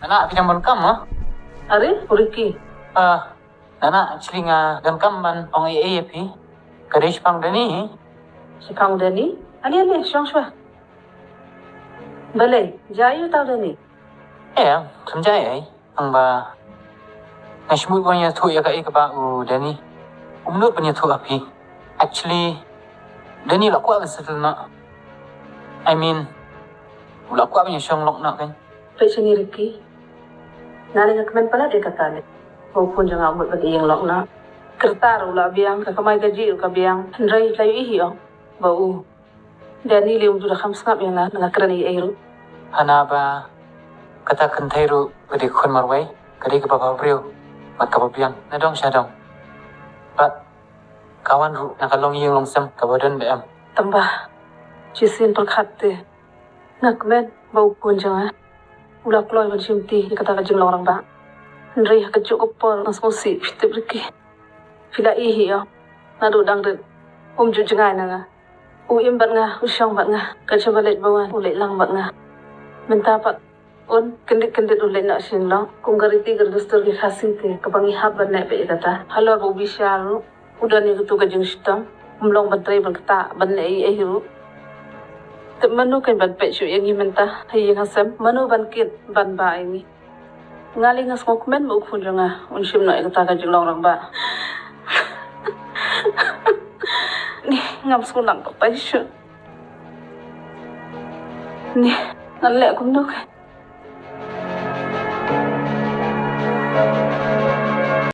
Nana, pinang kam ha? Are, Ricky. Nana, actually nga kam man ong AAP. Kadish pang dani. Si Pang Dani? Ali, syong shwa. Balay, jayo tau Dani. Samjay ay. Ang ba, nashmut mo niya tuya ka ba u dani. Umnut pa niya tu api. Actually, dani lakwa ka sa na. I mean, lakwa pa niya siyang lok na kan. Pwede ni Ricky. Naling agmen pala di katali. Hupon dyan nga umot mag-iyang lok na. Kertar ula biyang, kakamay gaji ka biyang. Handray layo ihiyo. Bau. Dani lium duda kam skap yang na nangakran iero. Hana ba, kata kentairu gede kun marway, gede ke bapa brio, mat kapabiyang, nadong siya dong. But, kawan ru nakalong yung longsam kabadan beam. Tambah, jisin perkate. Ngakmen, bau pun jangan. Ulah kloy ban simti, kata kajeng lorang ba. Handray kajuk kopor, nas musik, fitip Ricky. Fila ihi yo, nadu dang rin. Jujengay na nga. Uim bat nga, usyong bat nga. Kacha balik bawan, ulit lang bat nga. Mentapat, kendit-kendit ulit na sin lo. Kung gariti gardustur ki khasite, kapangihap bat na ipa itata. Halo ba ubisyaru, udah ni kutu kajeng sitam. Umlong bantray ban kata, ban na ihiru. Tep manu kan ban petsyu yang imenta, hayang hasem, manu ban kit, ban ba ini. Ngaling nga smokmen mo ukun nga, unsim na ikata kajeng lorang ba. Ni ngam sulang pa siya. Ni, nalek ko na